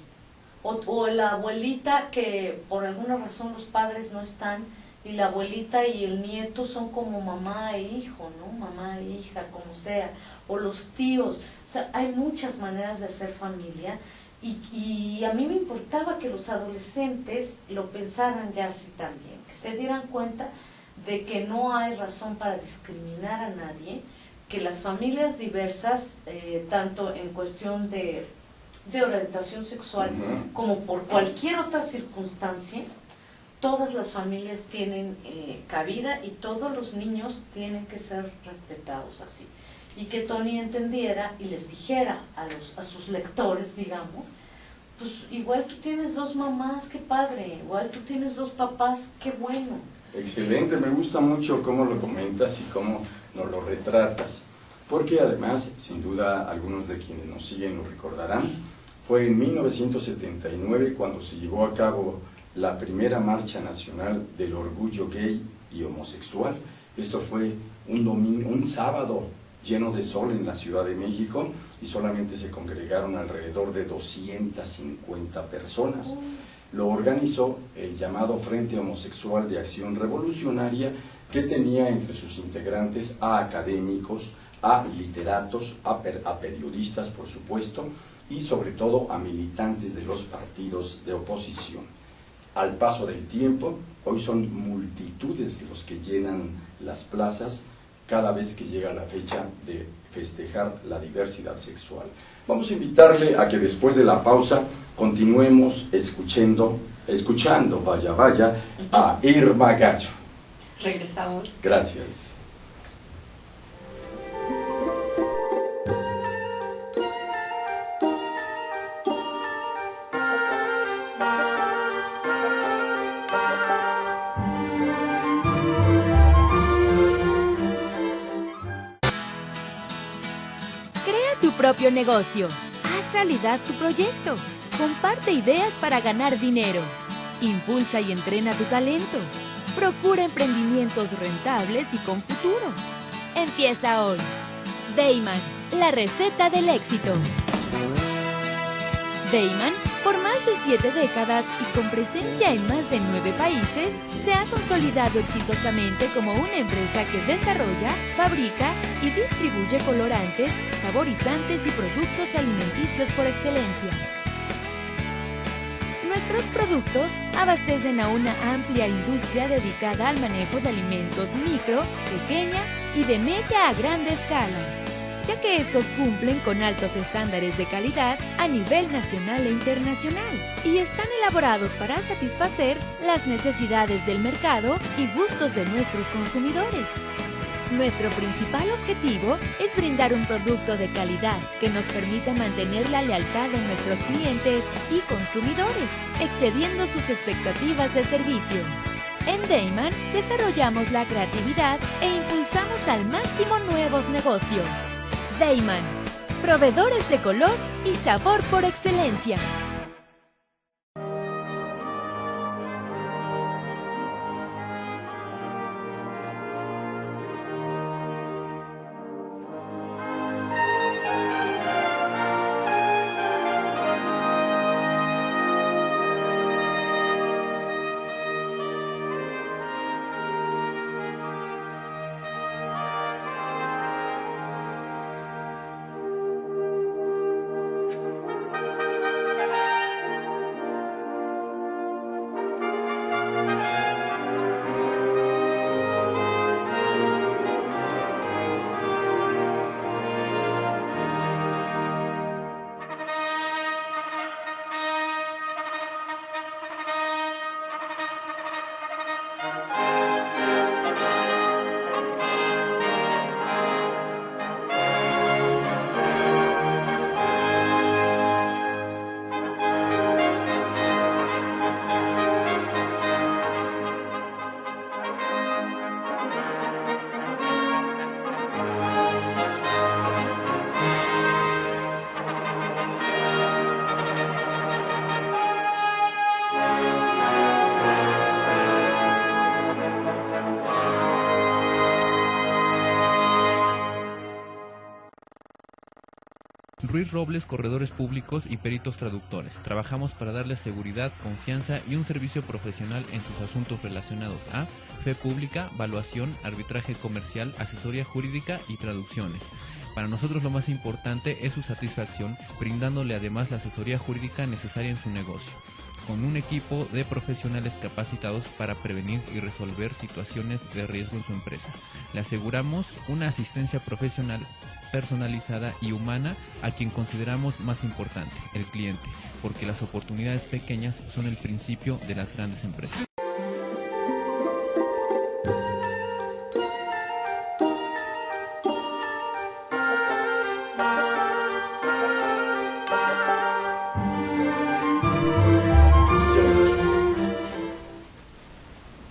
O la abuelita que por alguna razón los padres no están, y la abuelita y el nieto son como mamá e hijo, ¿no? Mamá e hija, como sea. O los tíos. O sea, hay muchas maneras de hacer familia. Y a mí me importaba que los adolescentes lo pensaran ya así también, que se dieran cuenta de que no hay razón para discriminar a nadie, que las familias diversas, tanto en cuestión de orientación sexual como por cualquier otra circunstancia, todas las familias tienen cabida y todos los niños tienen que ser respetados así. Y que Tony entendiera y les dijera a sus lectores, digamos, pues igual tú tienes 2 mamás, qué padre, igual tú tienes 2 papás, qué bueno. Excelente, me gusta mucho cómo lo comentas y cómo nos lo retratas, porque además, sin duda, algunos de quienes nos siguen lo recordarán, fue en 1979 cuando se llevó a cabo la primera marcha nacional del orgullo gay y homosexual. Esto fue un sábado lleno de sol en la Ciudad de México, y solamente se congregaron alrededor de 250 personas. Lo organizó el llamado Frente Homosexual de Acción Revolucionaria, que tenía entre sus integrantes a académicos, a literatos, a periodistas, por supuesto, y sobre todo a militantes de los partidos de oposición. Al paso del tiempo, Hoy son multitudes los que llenan las plazas cada vez que llega la fecha de festejar la diversidad sexual. Vamos a invitarle a que después de la pausa continuemos escuchando, vaya, a Irma Gallo. Regresamos. Gracias. Tu propio negocio. Haz realidad tu proyecto. Comparte ideas para ganar dinero. Impulsa y entrena tu talento. Procura emprendimientos rentables y con futuro. Empieza hoy. Dayman, la receta del éxito. Dayman, por más de 7 décadas y con presencia en más de 9 países, se ha consolidado exitosamente como una empresa que desarrolla, fabrica y distribuye colorantes, saborizantes y productos alimenticios por excelencia. Nuestros productos abastecen a una amplia industria dedicada al manejo de alimentos micro, pequeña y de media a grande escala, ya que estos cumplen con altos estándares de calidad a nivel nacional e internacional y están elaborados para satisfacer las necesidades del mercado y gustos de nuestros consumidores. Nuestro principal objetivo es brindar un producto de calidad que nos permita mantener la lealtad de nuestros clientes y consumidores, excediendo sus expectativas de servicio. En Dayman desarrollamos la creatividad e impulsamos al máximo nuevos negocios. Dayman, proveedores de color y sabor por excelencia. Ruiz Robles, corredores públicos y peritos traductores. Trabajamos para darles seguridad, confianza y un servicio profesional en sus asuntos relacionados a fe pública, valuación, arbitraje comercial, asesoría jurídica y traducciones. Para nosotros lo más importante es su satisfacción, brindándole además la asesoría jurídica necesaria en su negocio, con un equipo de profesionales capacitados para prevenir y resolver situaciones de riesgo en su empresa. Le aseguramos una asistencia profesional personalizada y humana a quien consideramos más importante, el cliente, porque las oportunidades pequeñas son el principio de las grandes empresas.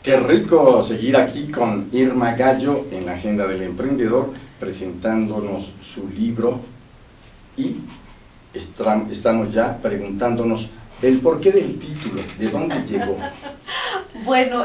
Qué rico seguir aquí con Irma Gallo en la Agenda del Emprendedor, presentándonos su libro, y estamos ya preguntándonos el porqué del título, de dónde llegó. Bueno,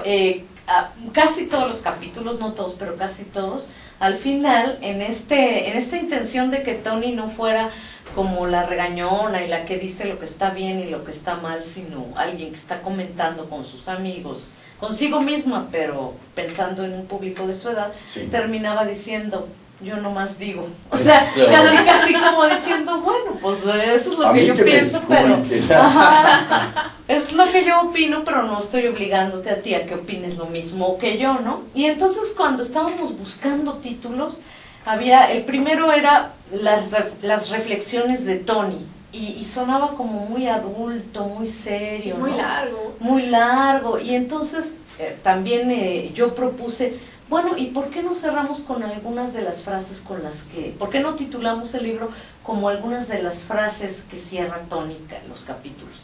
casi todos los capítulos, no todos, pero casi todos, al final, en esta intención de que Tony no fuera como la regañona y la que dice lo que está bien y lo que está mal, sino alguien que está comentando con sus amigos, consigo misma, pero pensando en un público de su edad, Sí. terminaba diciendo, yo nomás digo. O sea, Eso. casi como diciendo, bueno, pues eso es lo A que mí yo que me pienso, pero disculpe. ajá, es lo que yo opino, pero no estoy obligándote a ti a que opines lo mismo que yo, ¿no? Y entonces cuando estábamos buscando títulos, el primero era las reflexiones de Tony, y sonaba como muy adulto, muy serio, Muy ¿no? largo. Muy largo, y entonces también yo propuse, bueno, ¿y por qué no cerramos con algunas de las frases con las que, por qué no titulamos el libro como algunas de las frases que cierra Tony los capítulos?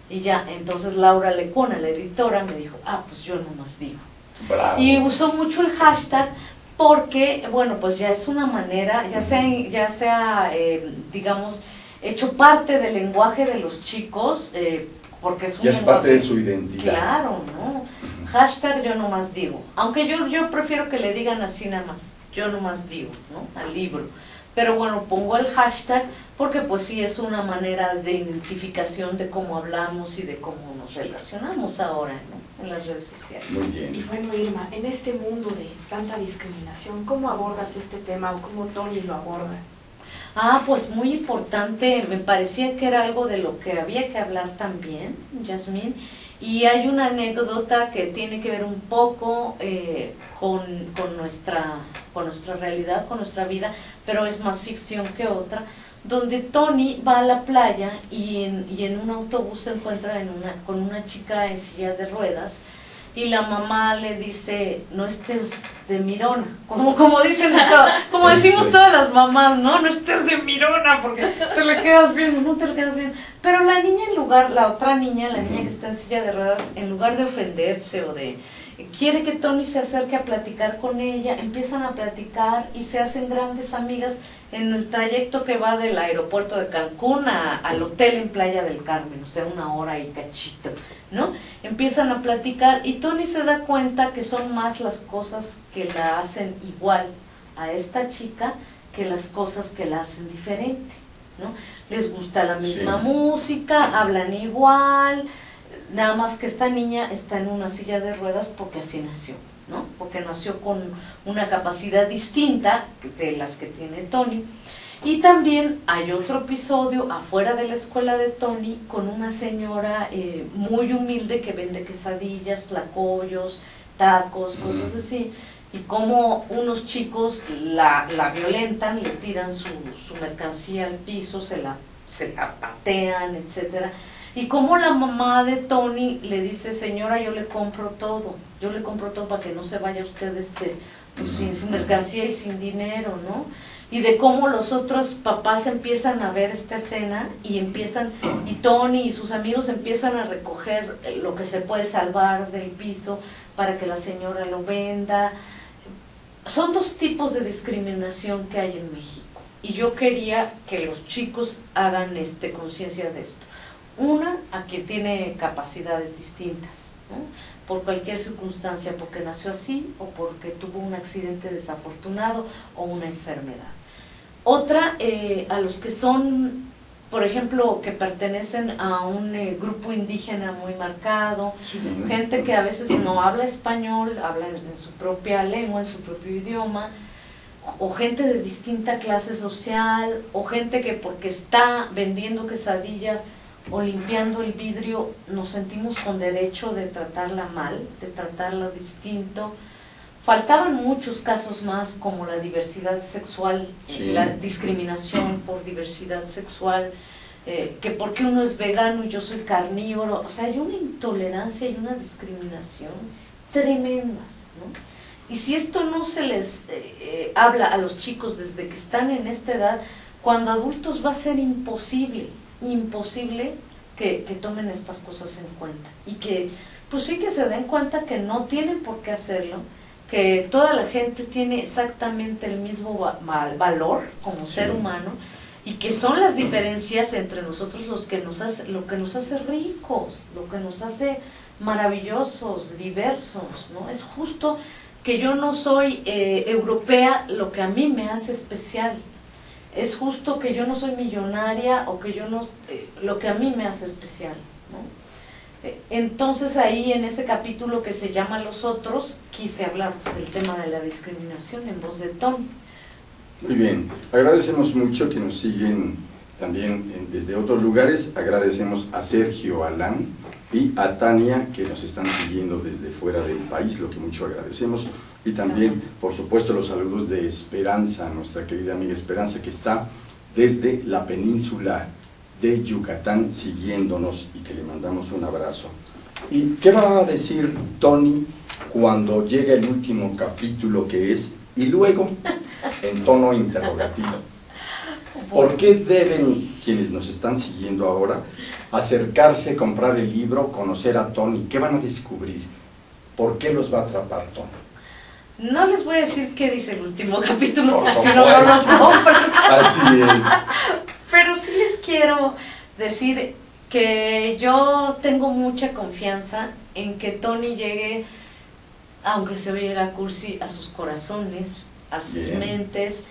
Y ya, entonces Laura Lecona, la editora, me dijo, pues yo nomás digo. Bravo. Y usó mucho el hashtag porque, bueno, pues ya es una manera, ya sea digamos, hecho parte del lenguaje de los chicos, porque es un Ya es lenguaje, parte de su identidad. claro, ¿no? Hashtag yo nomás digo, aunque yo prefiero que le digan así nada más, yo nomás digo, ¿no? Al libro. Pero bueno, pongo el hashtag porque pues sí es una manera de identificación de cómo hablamos y de cómo nos relacionamos ahora, ¿no? En las redes sociales. Muy Y bien. bueno, Irma, en este mundo de tanta discriminación, ¿cómo abordas este tema o cómo Tony lo aborda? Pues muy importante, me parecía que era algo de lo que había que hablar también, Yasmín, y hay una anécdota que tiene que ver un poco con nuestra realidad, con nuestra vida, pero es más ficción que otra, donde Tony va a la playa y en un autobús se encuentra con una chica en silla de ruedas, y la mamá le dice, no estés de mirona, como dicen como decimos todas las mamás, no estés de mirona porque te le quedas bien, no te le quedas bien. Pero la niña la otra niña, la niña que está en silla de ruedas, en lugar de ofenderse o de quiere que Tony se acerque a platicar con ella, empiezan a platicar y se hacen grandes amigas en el trayecto que va del aeropuerto de Cancún al hotel en Playa del Carmen, o sea, 1 hora y cachito, ¿no? Empiezan a platicar y Tony se da cuenta que son más las cosas que la hacen igual a esta chica que las cosas que la hacen diferente, ¿no? Les gusta la misma música, hablan igual, nada más que esta niña está en una silla de ruedas porque así nació, ¿no? Porque nació con una capacidad distinta de las que tiene Tony. Y también hay otro episodio afuera de la escuela de Tony con una señora muy humilde que vende quesadillas, tlacoyos, tacos, cosas así, y como unos chicos la violentan, le tiran su mercancía al piso, se la patean, etcétera. Y como la mamá de Tony le dice, señora, yo le compro todo para que no se vaya usted pues, sin su mercancía y sin dinero, ¿no? Y de cómo los otros papás empiezan a ver esta escena y Tony y sus amigos empiezan a recoger lo que se puede salvar del piso para que la señora lo venda. Son 2 tipos de discriminación que hay en México y yo quería que los chicos hagan conciencia de esto. Una, a quien tiene capacidades distintas, ¿no? Por cualquier circunstancia, porque nació así o porque tuvo un accidente desafortunado o una enfermedad. Otra, a los que son, por ejemplo, que pertenecen a un grupo indígena muy marcado, gente que a veces no habla español, habla en su propia lengua, en su propio idioma, o gente de distinta clase social, o gente que porque está vendiendo quesadillas o limpiando el vidrio, nos sentimos con derecho de tratarla mal, de tratarla distinto. Faltaban muchos casos más como la diversidad sexual, la discriminación por diversidad sexual, que porque uno es vegano y yo soy carnívoro, o sea, hay una intolerancia y una discriminación tremendas, ¿no? Y si esto no se les habla a los chicos desde que están en esta edad, cuando adultos va a ser imposible que tomen estas cosas en cuenta y que pues sí que se den cuenta que no tienen por qué hacerlo, que toda la gente tiene exactamente el mismo valor como ser humano y que son las diferencias entre nosotros lo que nos hace ricos, lo que nos hace maravillosos, diversos, ¿no? Es justo que yo no soy europea lo que a mí me hace especial. Es justo que yo no soy millonaria o que yo no, lo que a mí me hace especial, ¿no? Entonces ahí en ese capítulo que se llama Los Otros, quise hablar del tema de la discriminación en voz de Tony. Muy bien, agradecemos mucho que nos siguen también desde otros lugares. Agradecemos a Sergio Alán y a Tania, que nos están siguiendo desde fuera del país, lo que mucho agradecemos. Y también, por supuesto, los saludos de Esperanza, nuestra querida amiga Esperanza, que está desde la península de Yucatán siguiéndonos y que le mandamos un abrazo. ¿Y qué va a decir Tony cuando llega el último capítulo, que es "y luego", en tono interrogativo? ¿Por qué deben quienes nos están siguiendo ahora acercarse, comprar el libro, conocer a Tony? ¿Qué van a descubrir? ¿Por qué los va a atrapar Tony? No les voy a decir qué dice el último capítulo, Por si no lo compran. Así es. Pero sí les quiero decir que yo tengo mucha confianza en que Tony llegue, aunque se oyera cursi, a sus corazones, a sus Bien. mentes,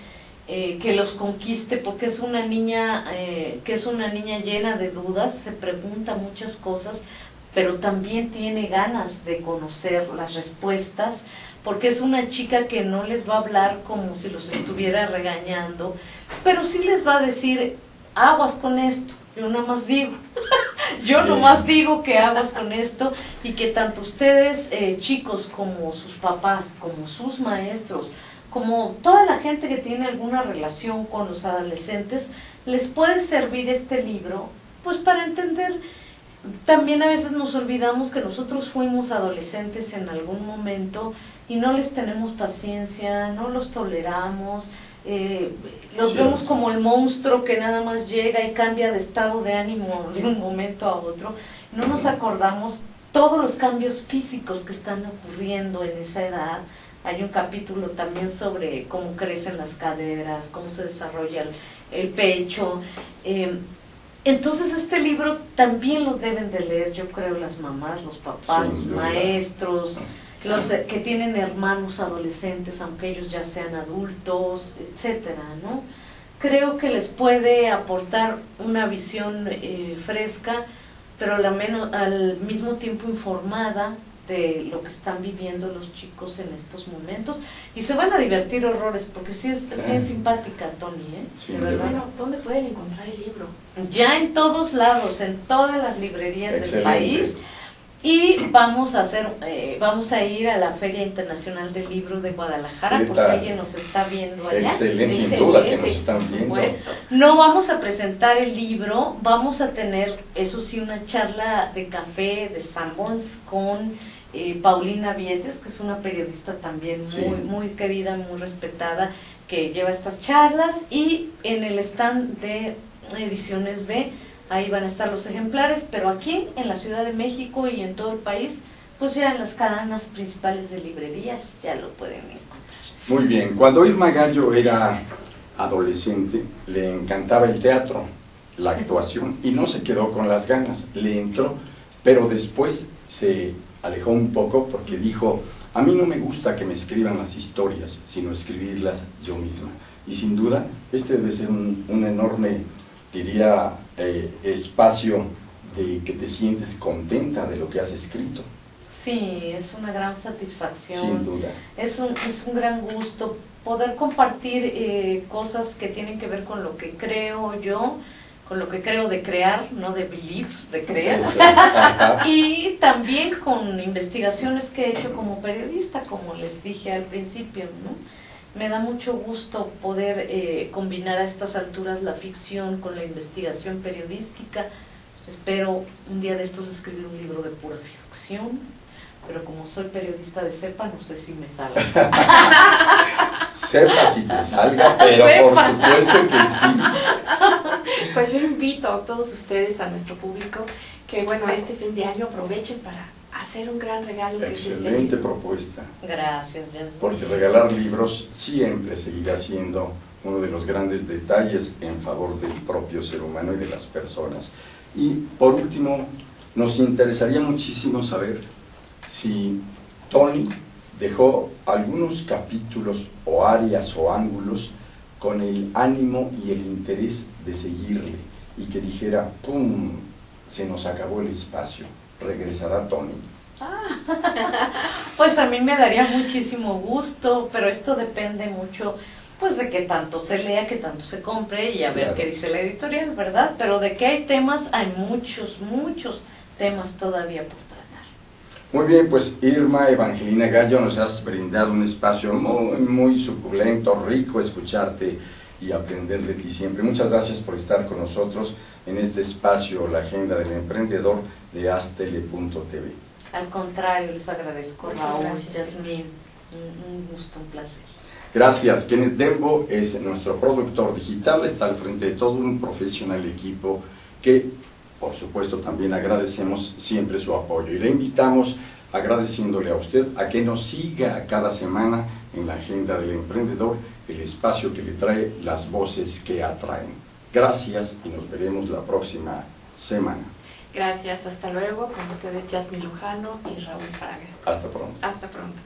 que los conquiste, porque es una niña llena de dudas, se pregunta muchas cosas, pero también tiene ganas de conocer las respuestas, porque es una chica que no les va a hablar como si los estuviera regañando, pero sí les va a decir: aguas con esto. Yo nada más digo, nomás digo que aguas con esto, y que tanto ustedes, chicos, como sus papás, como sus maestros, como toda la gente que tiene alguna relación con los adolescentes, les puede servir este libro, pues para entender. También a veces nos olvidamos que nosotros fuimos adolescentes en algún momento y no les tenemos paciencia, no los toleramos, los vemos como el monstruo que nada más llega y cambia de estado de ánimo de un momento a otro. No nos acordamos todos los cambios físicos que están ocurriendo en esa edad. Hay un capítulo también sobre cómo crecen las caderas, cómo se desarrolla el pecho. Entonces este libro también lo deben de leer, yo creo, las mamás, los papás, los maestros, los que tienen hermanos adolescentes, aunque ellos ya sean adultos, etcétera, ¿no? Creo que les puede aportar una visión fresca, pero al mismo tiempo informada de lo que están viviendo los chicos en estos momentos, y se van a divertir horrores, porque sí es bien simpática Tony, Sí, de verdad. Bueno, ¿dónde pueden encontrar el libro? Ya en todos lados, en todas las librerías del Excelente. país. Y vamos a ir a la Feria Internacional del Libro de Guadalajara, por si alguien nos está viendo allá. Excelente, sin duda que nos están viendo. No vamos a presentar el libro, vamos a tener, eso sí, una charla de café de Sanborns con Paulina Vietes, que es una periodista también muy querida, muy respetada, que lleva estas charlas, y en el stand de Ediciones B, ahí van a estar los ejemplares, pero aquí en la Ciudad de México y en todo el país, pues ya en las cadenas principales de librerías ya lo pueden encontrar. Muy bien, cuando Irma Gallo era adolescente, le encantaba el teatro, la actuación, y no se quedó con las ganas, le entró, pero después se alejó un poco porque dijo: a mí no me gusta que me escriban las historias, sino escribirlas yo misma. Y sin duda, este debe ser un enorme, diría, espacio de que te sientes contenta de lo que has escrito. Sí, es una gran satisfacción. Sin duda. Es un gran gusto poder compartir cosas que tienen que ver con lo que creo yo, con lo que creo de crear, no de believe, de creer. Eso es. Y también con investigaciones que he hecho como periodista, como les dije al principio, ¿no? Me da mucho gusto poder combinar a estas alturas la ficción con la investigación periodística. Espero un día de estos escribir un libro de pura ficción, pero como soy periodista de cepa, no sé si me salga. Sepa si te salga, pero por supuesto que sí. Pues yo invito a todos ustedes, a nuestro público, que bueno, este fin de año aprovechen para hacer un gran regalo. Excelente propuesta. Gracias, Yasmin. Porque regalar libros siempre seguirá siendo uno de los grandes detalles en favor del propio ser humano y de las personas. Y por último, nos interesaría muchísimo saber si Tony dejó algunos capítulos o áreas o ángulos con el ánimo y el interés de seguirle, y que dijera: ¡pum!, se nos acabó el espacio, regresará Tony. Pues a mí me daría muchísimo gusto, pero esto depende mucho pues de que tanto se lea, que tanto se compre y a ver Claro. qué dice la editorial, ¿verdad? Pero de que hay temas, hay muchos temas todavía por tratar. Muy bien, pues Irma Evangelina Gallo, nos has brindado un espacio muy suculento, rico escucharte y aprender de ti siempre. Muchas gracias por estar con nosotros en este espacio, la agenda del emprendedor de Astele.tv. Al contrario, les agradezco, Muchas Raúl, gracias. Yasmín, un gusto, un placer. Gracias. Kenneth Dembo es nuestro productor digital, está al frente de todo un profesional equipo que, por supuesto, también agradecemos siempre su apoyo. Y le invitamos, agradeciéndole a usted, a que nos siga cada semana en la agenda del emprendedor, el espacio que le trae las voces que atraen. Gracias y nos veremos la próxima semana. Gracias, hasta luego. Con ustedes Yasmín Lujano y Raúl Fraga. Hasta pronto. Hasta pronto.